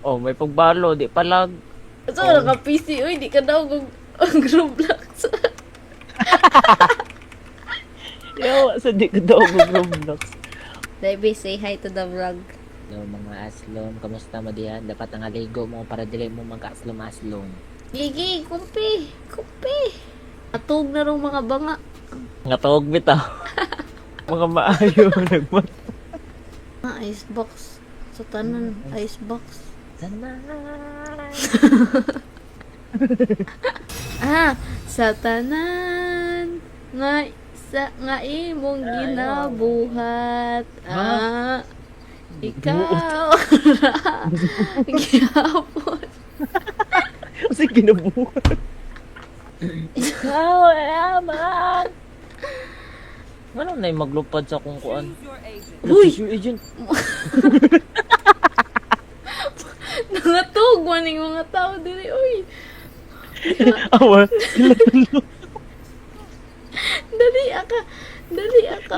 Oh, may pagbalo, di palag. So, naka-PC, uy, di ka daw Roblox. Yawa, sa di ko daw mag-Roblox. Baby, say hi to the vlog. Hello mga aslom, kamusta mo diyan? Dapat ang aligo mo para dili mo magka-aslom-aslom. Gigi, kumpi, kumpi. Atog na rong mga banga. Nga tawag bitaw. Mga maayo, nagmat. Icebox. Sa tanan, icebox. Sana. Sa tanan nga imong ginabuhat. Ikaw gyapon. Kasi ginabuhat. Ikaw naman. Ano na yung maglupad sa kung kuan? Uy! Your agent. Nangatog maning mga tao dili, uy. Awa. Dali aka.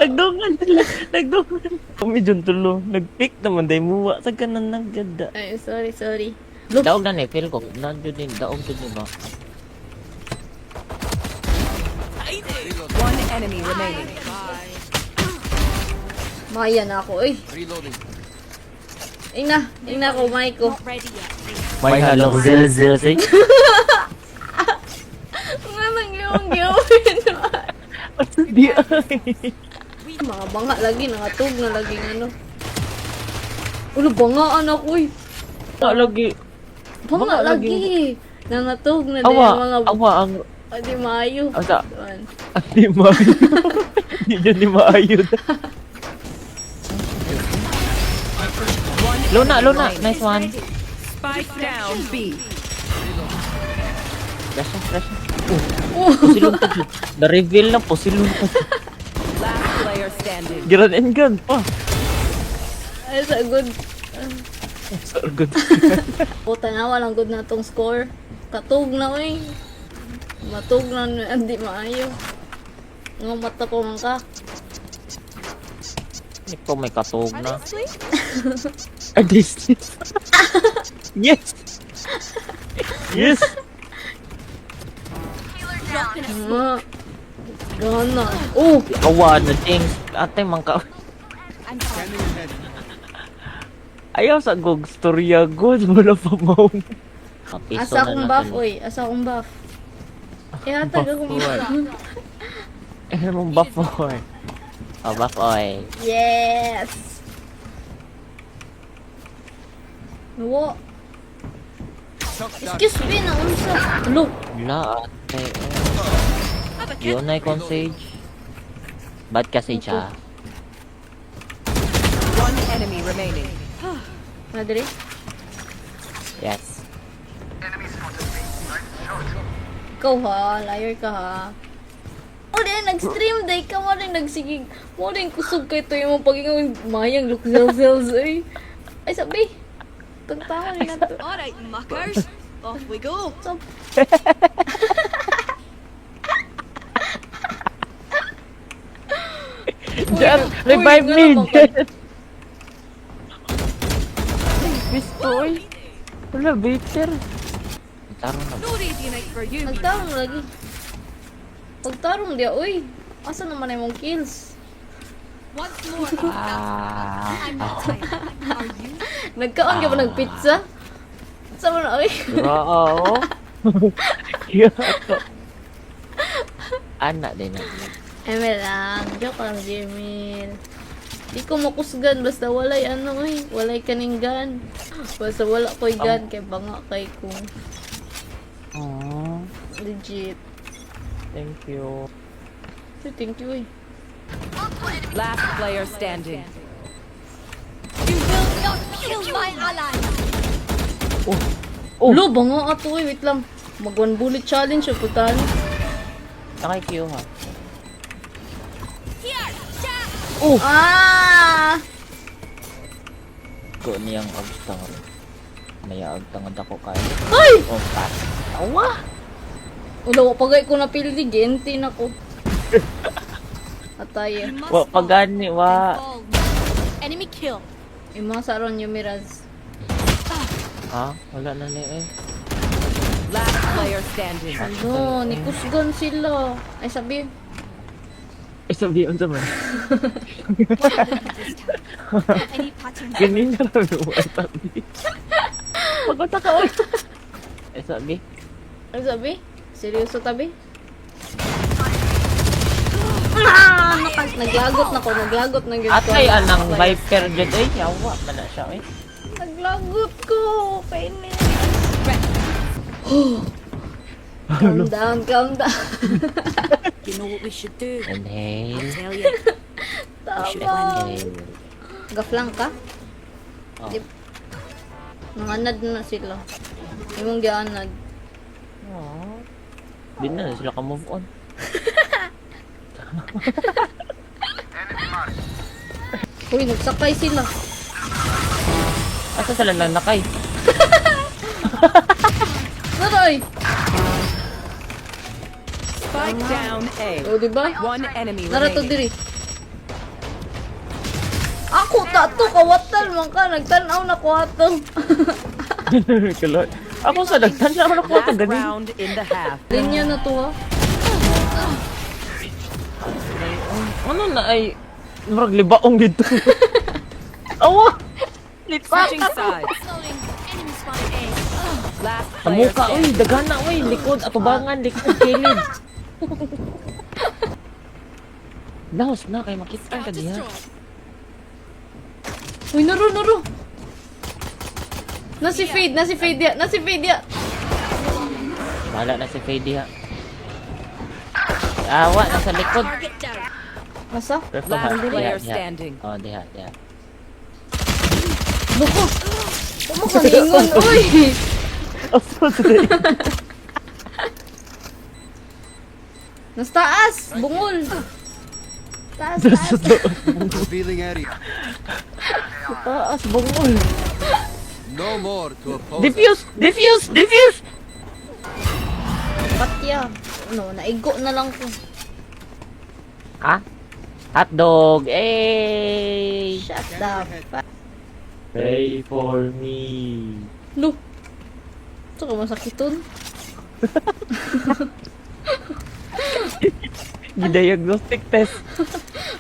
Nagdungan nila. Nagdungan. Kami dyan tulo. Nag-pick naman dahil muwa sa kanan ng ganda. Ay, sorry. Daog na ni, feel ko. Nandiyo din, daog din ba? One enemy remaining. Maya na ako, uy. Ina ko, may ko. May halong zel-zel say. Nga nang yung gawin. Di ay. Mga banga lagi, nangatog na laging ano. Ulo, bangaan ako, uy. Lagi. Banga lagi. Nangatog na din mga... Awa ang... Adi maayo. Asa? Doon. Di maayo. Di dyan di maayo. Luna. Nice one. Spike down B. Flash. Pusilong pa dyan. Na-reveal na pusilong pa dyan. Last player standing. Giran and gun pa. Ay, sa good. So good. Puta na, walang good na tong score. Katog na, uy. Matog na, hindi maayo. Nga mata ko man ka. Ikaw may katog na. This. Yes. Yes. Nga. Gana. Oh! Awa na things. Ate mangka. Ayaw sa gog storya god wala pa mo. Asa akong buff, uy. Asa akong buff. Ihatag akong Buff, buff. Eh mong buff boy. Oh buff oy. Yes! Wo. Excuse me, naunsa. Look. La ate. Yun na ikon sage. Bad ka sage ha. One enemy remaining. Madre? Yes. Ikaw ha, liar ka ha. O din, nag-stream day ka mo rin nagsigig. Mo rin kusog kay to yung pagiging mayang look zells ay. Ay sabi. Tagtawa rin na to. Alright, muckers. Off we go. So, Jan, revive me. Pistoy. Wala better. Tarong na. No radiant for you. nagtarong lagi. Pagtarong dia, uy. Asa naman ay mong kills? Once more. I'm not tired. Are you? Nagkaon ka ba ng pizza? Sa mo na, uy. Rao. Yato. Anak din na. Emel lang. Joke lang, Jemil. Di ko makusgan. Basta walay ano, uy. Walay kaning gun. Basta wala ko'y gun. Kay banga kay ko. Aww. Legit. Thank you. So, thank you, uy. Last player standing. You will not kill my ally. Oh. Lo, banga ato, uy. Wait lang. Mag one bullet challenge. O, putan. Nakay-Q ha. Here, Jack. Ah! Ko niyang agtang. Naya agtang ako kaya. Ay! Oh, pas. Awa. Ulo, pagay ko na pili. Genti na ko. Atay. You must Wa fall pagani wa. and fall. Enemy kill. Ima sa ron yung miraz. Ha? Wala na ni eh. Last player standing. Ano, nikusgan sila. Ay, sabi. Eh, sabihin sa man. Any pattern? Ganyan na lang yung mga sabi. Pagkata ka, oy. Eh, sabi. Ay, sabi? Seryoso, tabi? Ah! Naglagot na ko, naglagot na gyud ko. Atay, anang Viper dyan eh. Yawa, mana siya eh. Naglagot ko. Kainin. Calm down, calm down. You know what we should do? Inhale. Tell you. Tama. Inhale. Gaflang ka? Oh. Di- Nanganad na sila. Imong gianad. Oh. Di na sila ka-move on. Uy, nagsakay sila. Asa sila lang nakay? Naray! Spike down A. O, diba? One enemy Narato remaining. diri. Ako tato kawatal man ka nagtanaw na ko ato. Kalot. Ako sa nagtanda ako Last ito ganin. round in the half. Linya na to ha. Ano na ay murag libaong dito. Awa! Switching sides. Loading. Enemy spotted A. Last Sa player muka, uy, standing. dagana, uy, likod, atubangan, likod, kilid. Laos na, kay makita ka diha. Uy, naro. Nasi fade ya. Bahala na si Faye diha. Awa, nasa likod. Target down. Masa? Perfect, Last diha, player diha. standing. Oh, diha. Buko. Kumo ka ningon, uy. Nas taas, bungol. Taas. Revealing area. Taas, bungol. No more to oppose. Diffuse! Patya. Ano, naigo na lang ko. Ha? Hotdog, eh! Shut the fuck. Pray for me. Lu. Ito ka masakiton. Diagnostic test.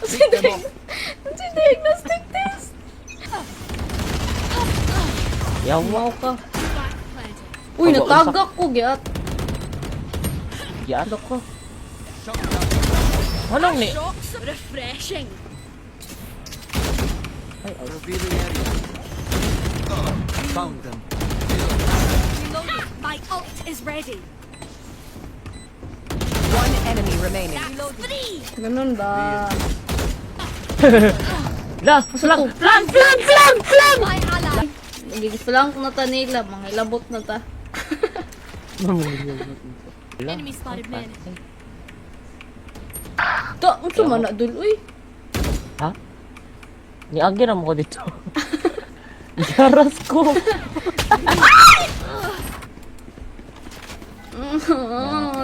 Si diagnostic test. Yawa. Wow ka. Spike planted. Uy, natagak ko, giat. Yan. Ano ko? Anong ni? Shocks refreshing. Revealing area. Found them. Reloading. My ult is ready. One enemy remaining. Three. Ganun ba? Last, lang. Plan! My ally. Nagigiplang na ta nila, mga ilabot na ta. Enemy spotted mid. Ta, ang sumana dul, uy. Ha? Niagyan mo ko dito. Yaras ko.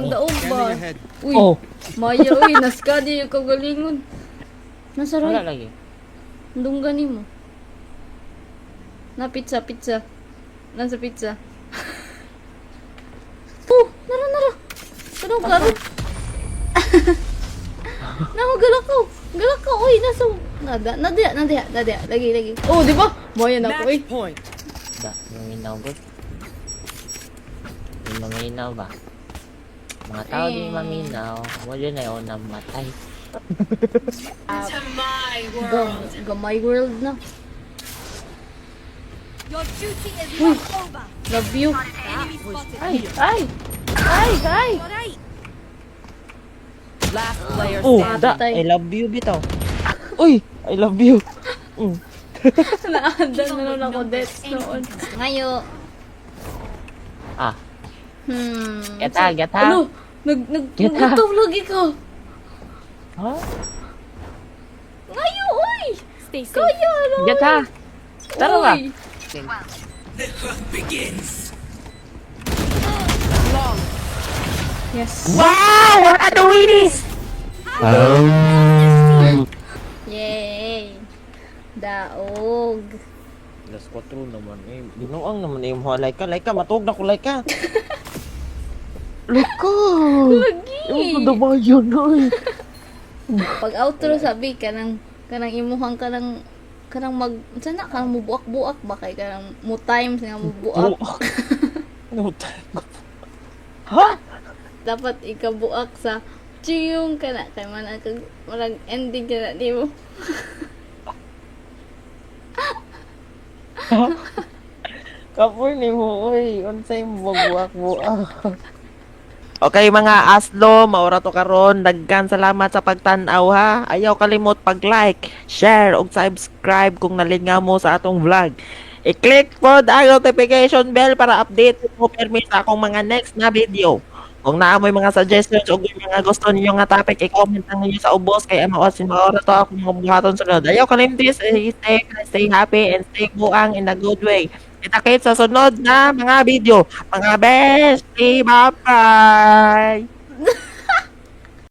Daog Scanning ba? ahead. Uy, Oh, Maya, uy, naskadi yung kagalingon. Nasa wala right, lagi. dunggani mo. Na pizza. Nasa pizza. Oh, nara. Kano garo? Naho galakaw. Uy, nasa nadiya. Lagi. Oh, di ba? Maya na ko, uy. Match point. Da, maminaw good. Yung maminaw ba? Mga tao di maminaw. Wala na yun na matay. Gamay world na. Your duty is not over. Love you. Enemy spotted. Ay! Alright. Last player Oh, standing. da! Patay. I love you bitaw. Uy! I love you. Naanda na lang ako deaths noon. Ngayo. Ah, get ha. Ano? Get ha. Nagtaw lagi ka. Ha? Ngayo, uy! Stay safe. Kaya, ano? Get ha. Tara ba? Uy. Long. Yes. Wow! What are the winners? Yay! Daog. Alas 4 naman eh. Ginoang naman eh mo Laika, matug na ko Laika. Laika. Lagi. Yung dabayan ay. Pag outro sabi kanang imuhang kanang mag sana kanang mubuak-buak ba kay kanang mo times nga mubuak. No time. Ha? Dapat ikabuak sa chiyong kana kay man ang marag ending kana nimo. Kapoy ni mo, oy. Unsay mo buak-buak. Okay mga aslo, maura to karon. Daghan salamat sa pagtan-aw ha. Ayaw kalimot pag-like, share ug subscribe kung nalingaw mo sa atong vlog. I-click pod ang notification bell para update mo permi sa akong mga next na video. Kung naamoy mga suggestions o kung mga gusto ninyo nga topic, i-comment lang ninyo sa ubos kay amaosin maura to ako mga buhaton sunod. Ayaw kalimtis, stay happy and stay buang in a good way. Kita-kits sa sunod na mga video. Mga bestie, bye-bye!